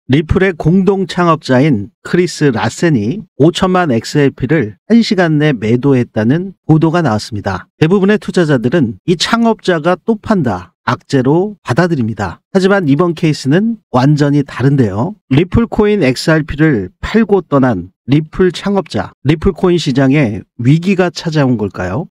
리플의 공동 창업자인 크리스 라센이 5천만 XRP를 1시간 내 매도했다는 보도가 나왔습니다. 대부분의 투자자들은 이 창업자가 또 판다, 악재로 받아들입니다. 하지만 이번 케이스는 완전히 다른데요. 리플코인 XRP를 팔고 떠난 리플 창업자, 리플코인 시장에 위기가 찾아온 걸까요?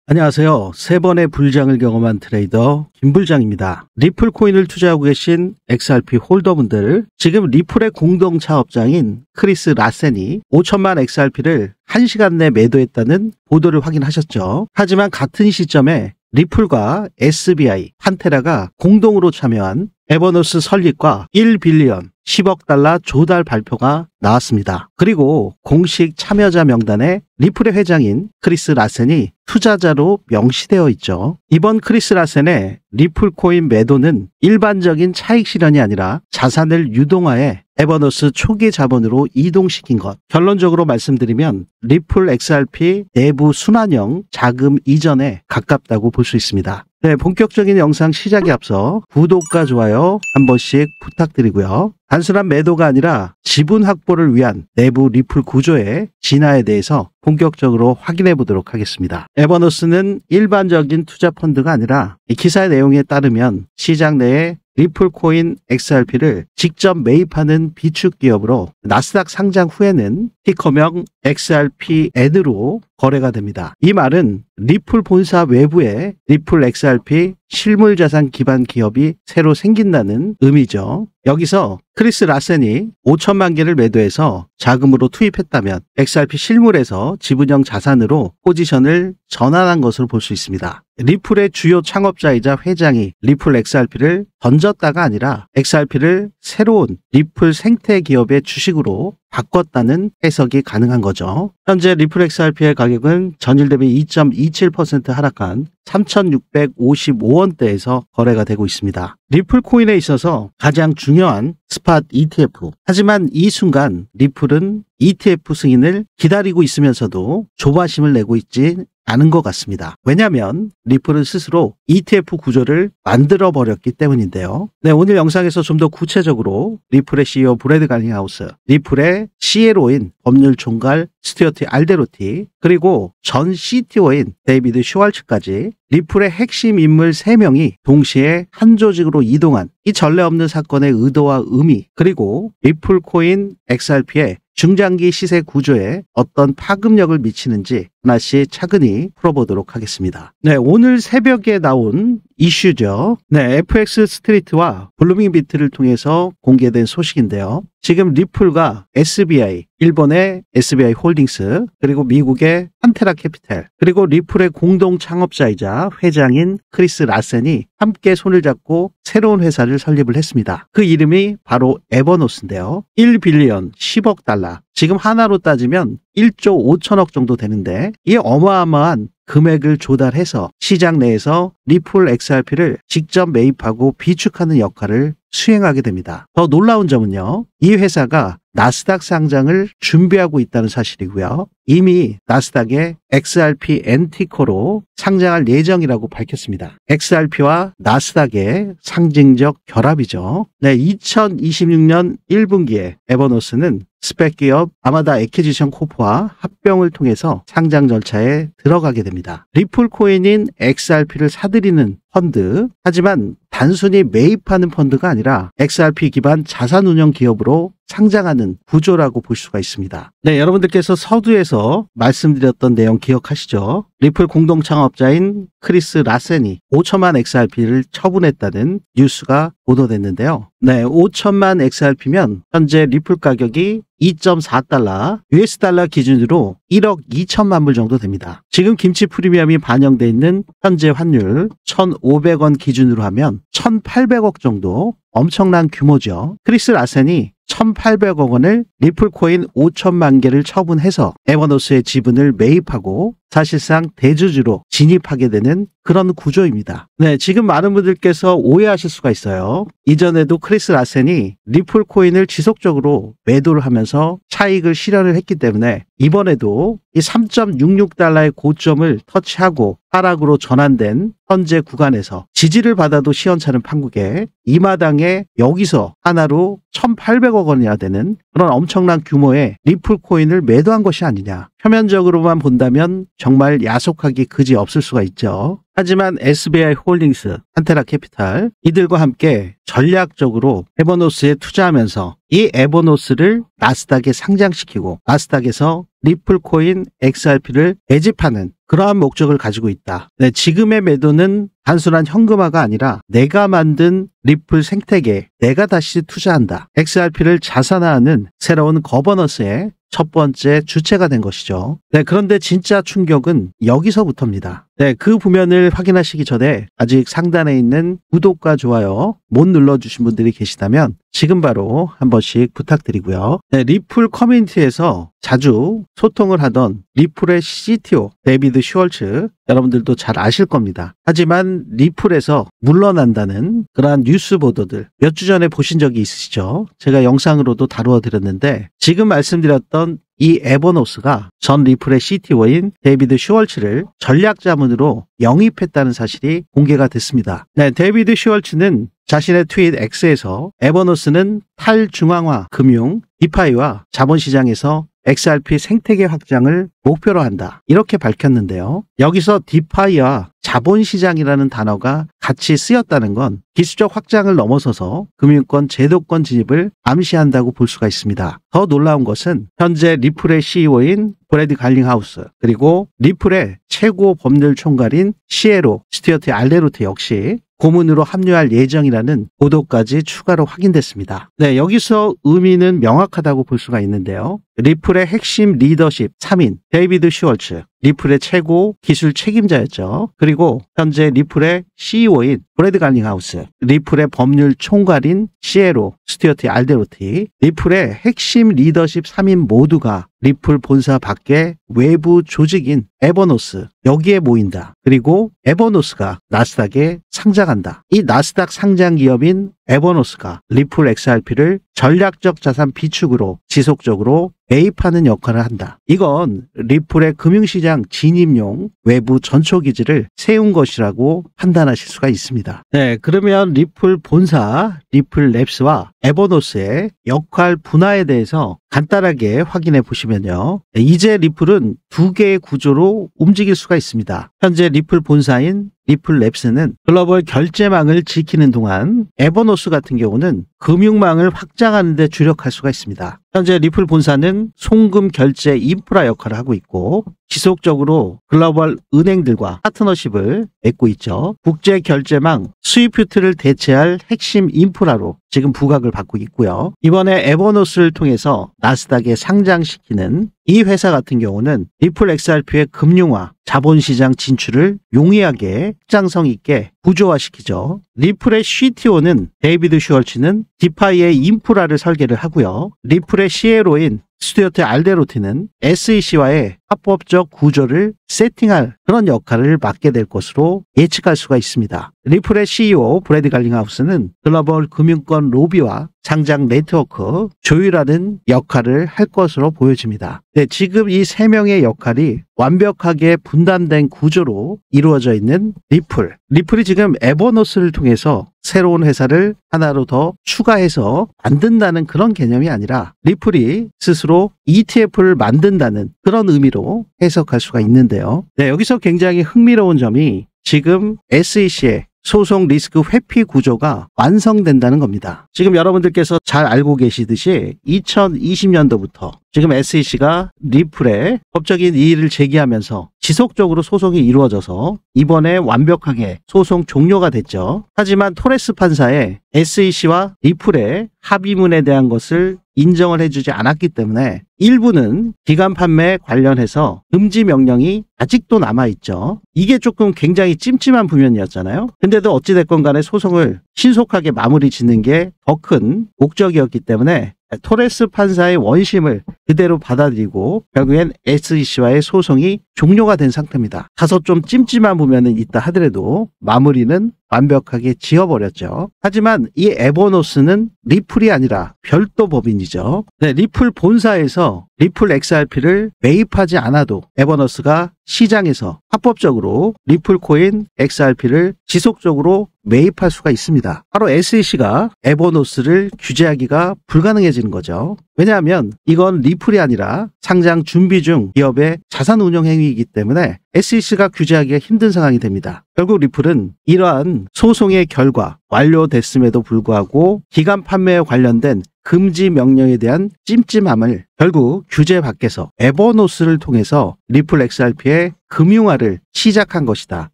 안녕하세요. 3번의 불장을 경험한 트레이더 김불장입니다. 리플 코인을 투자하고 계신 XRP 홀더분들, 지금 리플의 공동 창업자인 크리스 라센이 5천만 XRP를 1시간 내 매도했다는 보도를 확인하셨죠. 하지만 같은 시점에 리플과 SBI, 판테라가 공동으로 참여한 에버노스 설립과 1빌리언 10억 달러 조달 발표가 나왔습니다. 그리고 공식 참여자 명단에 리플의 회장인 크리스 라센이 투자자로 명시되어 있죠. 이번 크리스 라센의 리플 코인 매도는 일반적인 차익 실현이 아니라 자산을 유동화해 에버노스 초기 자본으로 이동시킨 것. 결론적으로 말씀드리면 리플 XRP 내부 순환형 자금 이전에 가깝다고 볼 수 있습니다. 네, 본격적인 영상 시작에 앞서 구독과 좋아요 한 번씩 부탁드리고요. 단순한 매도가 아니라 지분 확보를 위한 내부 리플 구조의 진화에 대해서 본격적으로 확인해 보도록 하겠습니다. 에버노스는 일반적인 투자 펀드가 아니라 이 기사의 내용에 따르면 시장 내에 리플 코인 XRP를 직접 매입하는 비축 기업으로 나스닥 상장 후에는 티커명 XRPN으로 거래가 됩니다. 이 말은 리플 본사 외부에 리플 XRP 실물자산 기반 기업이 새로 생긴다는 의미죠. 여기서 크리스 라센이 5천만 개를 매도해서 자금으로 투입했다면 XRP 실물에서 지분형 자산으로 포지션을 전환한 것으로 볼 수 있습니다. 리플의 주요 창업자이자 회장이 리플 XRP를 던졌다가 아니라 XRP를 새로운 리플 생태 기업의 주식으로 바꿨다는 해석이 가능한 거죠. 현재 리플 XRP의 가격은 전일 대비 2.27% 하락한 3,655원대에서 거래가 되고 있습니다. 리플 코인에 있어서 가장 중요한 스팟 ETF. 하지만 이 순간 리플은 ETF 승인을 기다리고 있으면서도 조바심을 내고 있지 않은 것 같습니다. 왜냐하면 리플은 스스로 ETF 구조를 만들어 버렸기 때문인데요. 네, 오늘 영상에서 좀 더 구체적으로 리플의 CEO 브래드 갈링하우스, 리플의 CLO인 법률 총괄 스튜어트 알데로티, 그리고 전 CTO인 데이비드 슈왈츠까지 리플의 핵심 인물 3명이 동시에 한 조직으로 이동한 이 전례 없는 사건의 의도와 의미, 그리고 리플 코인 XRP의 중장기 시세 구조에 어떤 파급력을 미치는지 하나씩 차근히 풀어보도록 하겠습니다. 네, 오늘 새벽에 나온 이슈죠. 네, FX 스트리트와 블루밍 비트를 통해서 공개된 소식인데요. 지금 리플과 SBI, 일본의 SBI 홀딩스, 그리고 미국의 판테라 캐피탈, 그리고 리플의 공동 창업자이자 회장인 크리스 라센이 함께 손을 잡고 새로운 회사를 설립을 했습니다. 그 이름이 바로 에버노스인데요. 1빌리언 10억 달러. 지금 하나로 따지면 1조 5천억 정도 되는데 이 어마어마한 금액을 조달해서 시장 내에서 리플 XRP를 직접 매입하고 비축하는 역할을 수행하게 됩니다. 더 놀라운 점은요, 이 회사가 나스닥 상장을 준비하고 있다는 사실이고요. 이미 나스닥에 XRPN 티커로 상장할 예정이라고 밝혔습니다. XRP와 나스닥의 상징적 결합이죠. 네, 2026년 1분기에 에버노스는 스펙 기업 아마다 애퀴지션 코프와 합병을 통해서 상장 절차에 들어가게 됩니다. 리플 코인인 XRP를 사들이는 펀드, 하지만 단순히 매입하는 펀드가 아니라 XRP 기반 자산운용 기업으로 상장하는 구조라고 볼 수가 있습니다. 네, 여러분들께서 서두에서 말씀드렸던 내용 기억하시죠? 리플 공동 창업자인 크리스 라센이 5천만 XRP를 처분했다는 뉴스가 보도됐는데요. 네, 5천만 XRP면 현재 리플 가격이 2.4달러, US 달러 기준으로 1억 2천만 불 정도 됩니다. 지금 김치 프리미엄이 반영돼 있는 현재 환율 1,500원 기준으로 하면 1,800억 정도, 엄청난 규모죠. 크리스 라센이 1,800억 원을 리플 코인 5천만 개를 처분해서 에버노스의 지분을 매입하고 사실상 대주주로 진입하게 되는 그런 구조입니다. 네, 지금 많은 분들께서 오해하실 수가 있어요. 이전에도 크리스 라센이 리플 코인을 지속적으로 매도를 하면서 차익을 실현을 했기 때문에 이번에도 이 3.66달러의 고점을 터치하고 하락으로 전환된 현재 구간에서 지지를 받아도 시원찮은 판국에 이 마당에 여기서 하나로 1,800억 원이나 되는 그런 엄청난 규모의 리플 코인을 매도한 것이 아니냐. 표면적으로만 본다면 정말 야속하기 그지 없을 수가 있죠. 하지만 SBI 홀딩스, 한테라 캐피탈 이들과 함께 전략적으로 에버노스에 투자하면서 이 에버노스를 나스닥에 상장시키고 나스닥에서 리플 코인 XRP를 매집하는 그러한 목적을 가지고 있다. 네, 지금의 매도는 단순한 현금화가 아니라 내가 만든 리플 생태계에 내가 다시 투자한다. XRP를 자산화하는 새로운 거버넌스의 첫 번째 주체가 된 것이죠. 네, 그런데 진짜 충격은 여기서부터입니다. 네, 그 부면을 확인하시기 전에 아직 상단에 있는 구독과 좋아요 못 눌러주신 분들이 계시다면 지금 바로 한 번씩 부탁드리고요. 네, 리플 커뮤니티에서 자주 소통을 하던 리플의 CTO 데이비드 슈월츠 여러분들도 잘 아실 겁니다. 하지만 리플에서 물러난다는 그러한 뉴스 보도들 몇 주 전에 보신 적이 있으시죠? 제가 영상으로도 다루어 드렸는데 지금 말씀드렸던 이 에버노스가 전 리플의 CTO인 데이비드 슈월츠를 전략 자문으로 영입했다는 사실이 공개가 됐습니다. 네, 데이비드 슈월츠는 자신의 트윗 X에서 에버노스는 탈중앙화 금융, 디파이와 자본시장에서 XRP 생태계 확장을 목표로 한다. 이렇게 밝혔는데요. 여기서 디파이와 자본시장이라는 단어가 같이 쓰였다는 건 기술적 확장을 넘어서서 금융권, 제도권 진입을 암시한다고 볼 수가 있습니다. 더 놀라운 것은 현재 리플의 CEO인 브래드 갈링하우스 그리고 리플의 최고 법률 총괄인 시에로 스튜어트 알데로트 역시 고문으로 합류할 예정이라는 보도까지 추가로 확인됐습니다. 네, 여기서 의미는 명확하다고 볼 수가 있는데요. 리플의 핵심 리더십 3인 데이비드 슈월츠, 리플의 최고 기술 책임자였죠. 그리고 현재 리플의 CEO인 브래드 갈링하우스, 리플의 법률 총괄인 시에로 스튜어트 알데로티, 리플의 핵심 리더십 3인 모두가 리플 본사 밖에 외부 조직인 에버노스 여기에 모인다. 그리고 에버노스가 나스닥에 상장한다. 이 나스닥 상장 기업인 에버노스가 리플 XRP를 전략적 자산 비축으로 지속적으로 매입하는 역할을 한다. 이건 리플의 금융시장 진입용 외부 전초기지를 세운 것이라고 판단하실 수가 있습니다. 네, 그러면 리플 본사, 리플 랩스와 에버노스의 역할 분화에 대해서 간단하게 확인해 보시면요. 이제 리플은 두 개의 구조로 움직일 수가 있습니다. 현재 리플 본사인 리플 랩스는 글로벌 결제망을 지키는 동안 에버노스 같은 경우는 금융망을 확장하는 데 주력할 수가 있습니다. 현재 리플 본사는 송금 결제 인프라 역할을 하고 있고 지속적으로 글로벌 은행들과 파트너십을 맺고 있죠. 국제 결제망 스위프트를 대체할 핵심 인프라로 지금 부각을 받고 있고요. 이번에 에버노스를 통해서 나스닥에 상장시키는 이 회사 같은 경우는 리플 XRP의 금융화, 자본시장 진출을 용이하게 확장성 있게 구조화시키죠. 리플의 CTO는 데이비드 슈월츠는 디파이의 인프라를 설계를 하고요. 리플의 CLO인 스튜어트 알데로티는 SEC와의 합법적 구조를 세팅할 그런 역할을 맡게 될 것으로 예측할 수가 있습니다. 리플의 CEO 브래드 갈링하우스는 글로벌 금융권 로비와 상장 네트워크 조율하는 역할을 할 것으로 보여집니다. 네, 지금 이 세 명의 역할이 완벽하게 분담된 구조로 이루어져 있는 리플. 리플이 지금 에버노스를 통해서 새로운 회사를 하나로 더 추가해서 만든다는 그런 개념이 아니라 리플이 스스로 ETF를 만든다는 그런 의미로 해석할 수가 있는데요. 네, 여기서 굉장히 흥미로운 점이 지금 SEC의 소송 리스크 회피 구조가 완성된다는 겁니다. 지금 여러분들께서 잘 알고 계시듯이 2020년도부터 지금 SEC가 리플에 법적인 이의를 제기하면서 지속적으로 소송이 이루어져서 이번에 완벽하게 소송 종료가 됐죠. 하지만 토레스 판사의 SEC와 리플의 합의문에 대한 것을 인정을 해주지 않았기 때문에 일부는 기간 판매 관련해서 금지 명령이 아직도 남아있죠. 이게 조금 굉장히 찜찜한 부면이었잖아요. 근데도 어찌됐건 간에 소송을 신속하게 마무리 짓는 게 더 큰 목적이었기 때문에 토레스 판사의 원심을 그대로 받아들이고 결국엔 SEC와의 소송이 종료가 된 상태입니다. 다소 좀 찜찜한 부면은 있다 하더라도 마무리는 완벽하게 지어버렸죠. 하지만 이 에버노스는 리플이 아니라 별도 법인이죠. 네, 리플 본사에서 리플 XRP를 매입하지 않아도 에버노스가 시장에서 합법적으로 리플 코인 XRP를 지속적으로 매입할 수가 있습니다. 바로 SEC가 에버노스를 규제하기가 불가능해지는 거죠. 왜냐하면 이건 리플이 아니라 상장 준비 중 기업의 자산 운용 행위이기 때문에 SEC가 규제하기가 힘든 상황이 됩니다. 결국 리플은 이러한 소송의 결과 완료됐음에도 불구하고 기간 판매에 관련된 금지 명령에 대한 찜찜함을 결국 규제 밖에서 에버노스를 통해서 리플 XRP의 금융화를 시작한 것이다.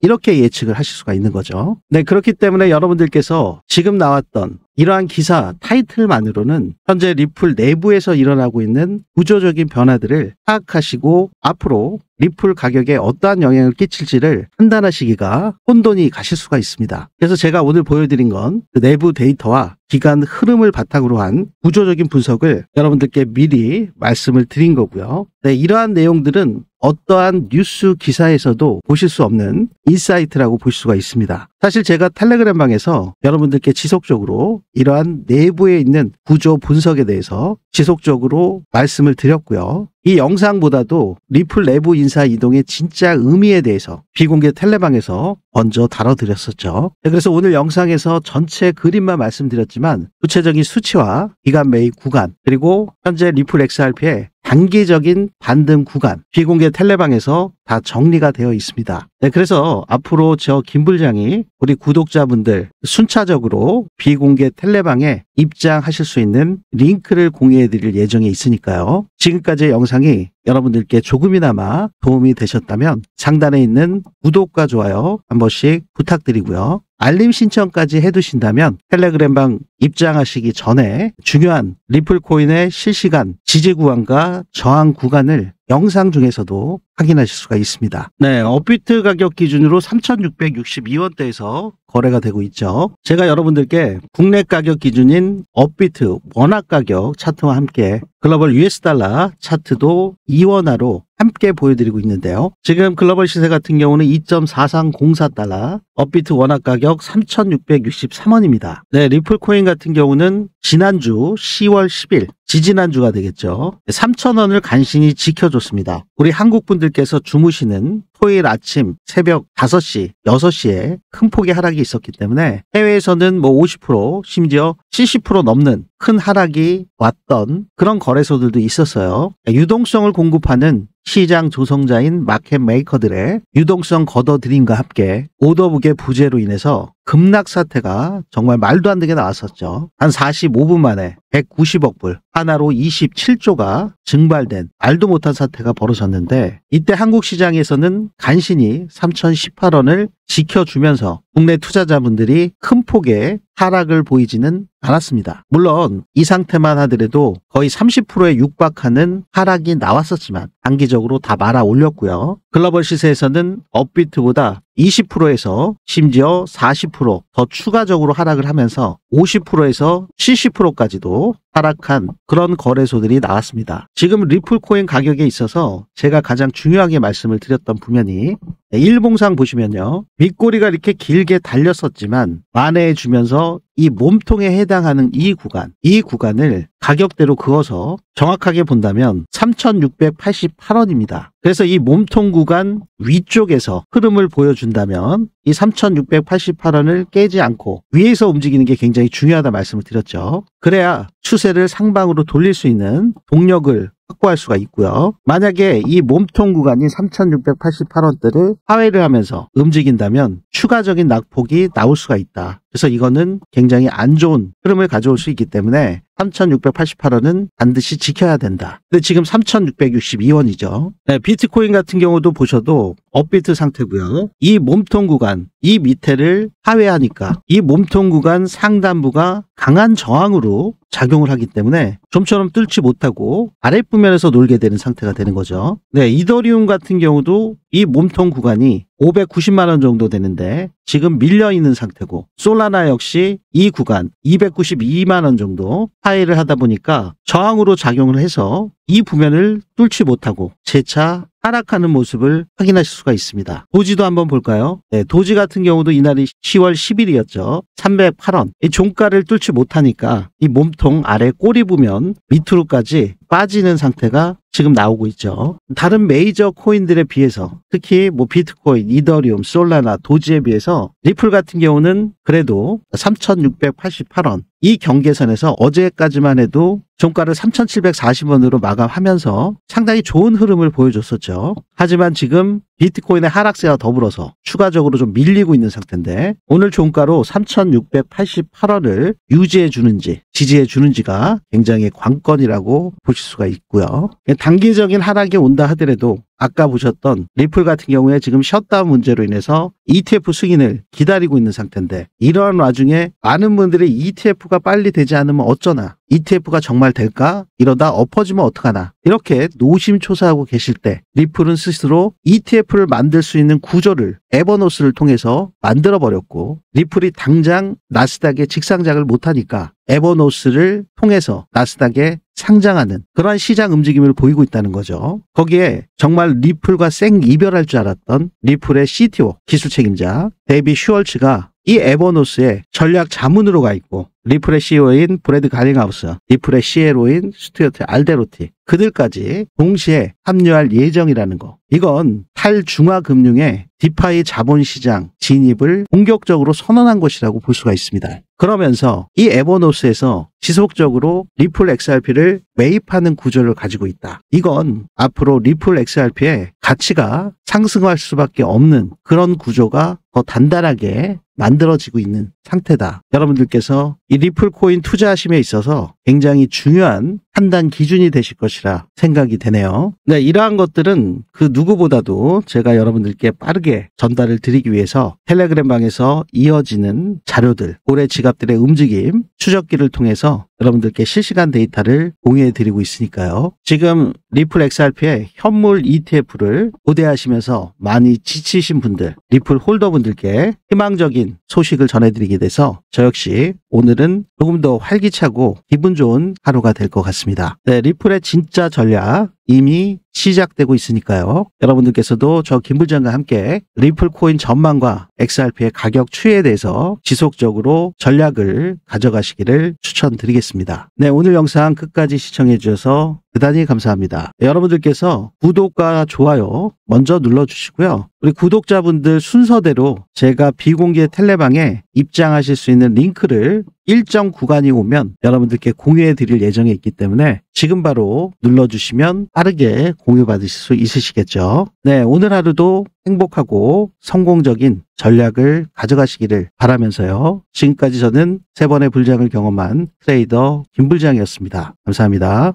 이렇게 예측을 하실 수가 있는 거죠. 네, 그렇기 때문에 여러분들께서 지금 나왔던 이러한 기사 타이틀만으로는 현재 리플 내부에서 일어나고 있는 구조적인 변화들을 파악하시고 앞으로 리플 가격에 어떠한 영향을 끼칠지를 판단하시기가 혼돈이 가실 수가 있습니다. 그래서 제가 오늘 보여드린 건 그 내부 데이터와 기간 흐름을 바탕으로 한 구조적인 분석을 여러분들께 미리 말씀을 드린 거고요. 네, 이러한 내용들은 어떠한 뉴스 기사에서도 보실 수 없는 인사이트라고 볼 수가 있습니다. 사실 제가 텔레그램방에서 여러분들께 지속적으로 이러한 내부에 있는 구조 분석에 대해서 지속적으로 말씀을 드렸고요. 이 영상보다도 리플 내부 인사 이동의 진짜 의미에 대해서 비공개 텔레방에서 먼저 다뤄드렸었죠. 그래서 오늘 영상에서 전체 그림만 말씀드렸지만 구체적인 수치와 기간 매입 구간 그리고 현재 리플 XRP의 단기적인 반등 구간 비공개 텔레방에서 다 정리가 되어 있습니다. 네, 그래서 앞으로 저 김부장이 우리 구독자분들 순차적으로 비공개 텔레방에 입장하실 수 있는 링크를 공유해 드릴 예정에 있으니까요. 지금까지의 영상이 여러분들께 조금이나마 도움이 되셨다면 상단에 있는 구독과 좋아요 한 번씩 부탁드리고요. 알림 신청까지 해두신다면 텔레그램방 입장하시기 전에 중요한 리플 코인의 실시간 지지 구간과 저항 구간을 영상 중에서도 확인하실 수가 있습니다. 네, 업비트 가격 기준으로 3,662원대에서 거래가 되고 있죠. 제가 여러분들께 국내 가격 기준인 업비트 원화 가격 차트와 함께 글로벌 US 달러 차트도 이원화로 함께 보여드리고 있는데요. 지금 글로벌 시세 같은 경우는 2.4304달러, 업비트 원화 가격 3,663원입니다. 네, 리플 코인 같은 경우는 지난주 10월 10일 지지난주가 되겠죠. 3,000원을 간신히 지켜줬습니다. 우리 한국 분들께서 주무시는 토요일 아침 새벽 5시, 6시에 큰 폭의 하락이 있었기 때문에 해외에서는 50% 심지어 70% 넘는 큰 하락이 왔던 그런 거래소들도 있었어요. 유동성을 공급하는 시장 조성자인 마켓 메이커들의 유동성 걷어들임과 함께 오더북의 부재로 인해서 급락 사태가 정말 말도 안 되게 나왔었죠. 한 45분 만에 190억 불, 하나로 27조가 증발된 말도 못한 사태가 벌어졌는데 이때 한국 시장에서는 간신히 3,018원을 지켜주면서 국내 투자자분들이 큰 폭의 하락을 보이지는 않았습니다. 물론 이 상태만 하더라도 거의 30%에 육박하는 하락이 나왔었지만 단기적으로 다 말아 올렸고요. 글로벌 시세에서는 업비트보다 20%에서 심지어 40% 더 추가적으로 하락을 하면서 50%에서 70%까지도 하락한 그런 거래소들이 나왔습니다. 지금 리플 코인 가격에 있어서 제가 가장 중요하게 말씀을 드렸던 부면이 일봉상 보시면요. 윗꼬리가 이렇게 길게 달렸었지만 만회해주면서 이 몸통에 해당하는 이 구간을 가격대로 그어서 정확하게 본다면 3,688원입니다. 그래서 이 몸통 구간 위쪽에서 흐름을 보여준다면 이 3,688원을 깨지 않고 위에서 움직이는 게 굉장히 중요하다 말씀을 드렸죠. 그래야 추세를 상방으로 돌릴 수 있는 동력을 확보할 수가 있고요. 만약에 이 몸통 구간인 3,688원대를 하회를 하면서 움직인다면 추가적인 낙폭이 나올 수가 있다. 그래서 이거는 굉장히 안 좋은 흐름을 가져올 수 있기 때문에 3,688원은 반드시 지켜야 된다. 근데 지금 3,662원이죠. 네, 비트코인 같은 경우도 보셔도 업비트 상태고요. 이 몸통 구간, 이 밑에를 하회하니까 이 몸통 구간 상단부가 강한 저항으로 작용을 하기 때문에 좀처럼 뚫지 못하고 아랫부면에서 놀게 되는 상태가 되는 거죠. 네, 이더리움 같은 경우도 이 몸통 구간이 590만 원 정도 되는데 지금 밀려 있는 상태고, 솔라나 역시 이 구간 292만 원 정도 하이를 하다 보니까 저항으로 작용을 해서 이 부면을 뚫지 못하고 재차 하락하는 모습을 확인하실 수가 있습니다. 도지도 한번 볼까요? 네, 도지 같은 경우도 이날이 10월 10일이었죠. 308원. 이 종가를 뚫지 못하니까 이 몸통 아래 꼬리 부면 밑으로까지 빠지는 상태가 지금 나오고 있죠. 다른 메이저 코인들에 비해서, 특히 뭐 비트코인, 이더리움, 솔라나, 도지에 비해서 리플 같은 경우는 그래도 3,688원 이 경계선에서 어제까지만 해도 종가를 3,740원으로 마감하면서 상당히 좋은 흐름을 보여줬었죠. 하지만 지금 비트코인의 하락세와 더불어서 추가적으로 좀 밀리고 있는 상태인데, 오늘 종가로 3,688원을 유지해 주는지 지지해 주는지가 굉장히 관건이라고 보실 수가 있고요. 단기적인 하락이 온다 하더라도 아까 보셨던 리플 같은 경우에 지금 셧다운 문제로 인해서 ETF 승인을 기다리고 있는 상태인데, 이러한 와중에 많은 분들이 ETF가 빨리 되지 않으면 어쩌나, ETF가 정말 될까? 이러다 엎어지면 어떡하나, 이렇게 노심초사하고 계실 때 리플은 스스로 ETF를 만들 수 있는 구조를 에버노스를 통해서 만들어버렸고, 리플이 당장 나스닥에 직상작을 못하니까 에버노스를 통해서 나스닥에 상장하는 그러한 시장 움직임을 보이고 있다는 거죠. 거기에 정말 리플과 생 이별할 줄 알았던 리플의 CTO, 기술 책임자 데이비 슈월츠가 이 에버노스의 전략 자문으로 가 있고, 리플의 CEO인 브래드 가링하우스, 리플의 CLO인 스튜어트 알데로티, 그들까지 동시에 합류할 예정이라는 거. 이건 탈중화금융의 디파이 자본시장 진입을 본격적으로 선언한 것이라고 볼 수가 있습니다. 그러면서 이 에버노스에서 지속적으로 리플 XRP를 매입하는 구조를 가지고 있다. 이건 앞으로 리플 XRP의 가치가 상승할 수밖에 없는 그런 구조가 더 단단하게 만들어지고 있는 상태다. 여러분들께서 이 리플 코인 투자하심에 있어서 굉장히 중요한 판단 기준이 되실 것이라 생각이 되네요. 네, 이러한 것들은 그 누구보다도 제가 여러분들께 빠르게 전달을 드리기 위해서 텔레그램 방에서 이어지는 자료들, 올해 지갑들의 움직임, 추적기를 통해서 여러분들께 실시간 데이터를 공유해 드리고 있으니까요. 지금 리플 XRP의 현물 ETF를 고대하시면서 많이 지치신 분들, 리플 홀더분들께 희망적인 소식을 전해드리게 돼서 저 역시 오늘은 조금 더 활기차고 기분 좋은 하루가 될 것 같습니다. 네, 리플의 진짜 전략 이미 시작되고 있으니까요. 여러분들께서도 저 김부장과 함께 리플 코인 전망과 XRP의 가격 추이에 대해서 지속적으로 전략을 가져가시기를 추천드리겠습니다. 네, 오늘 영상 끝까지 시청해 주셔서 대단히 감사합니다. 여러분들께서 구독과 좋아요 먼저 눌러주시고요. 우리 구독자분들 순서대로 제가 비공개 텔레방에 입장하실 수 있는 링크를 일정 구간이 오면 여러분들께 공유해 드릴 예정에 있기 때문에 지금 바로 눌러주시면 빠르게 공유받으실 수 있으시겠죠. 네, 오늘 하루도 행복하고 성공적인 전략을 가져가시기를 바라면서요. 지금까지 저는 3번의 불장을 경험한 트레이더 김불장이었습니다. 감사합니다.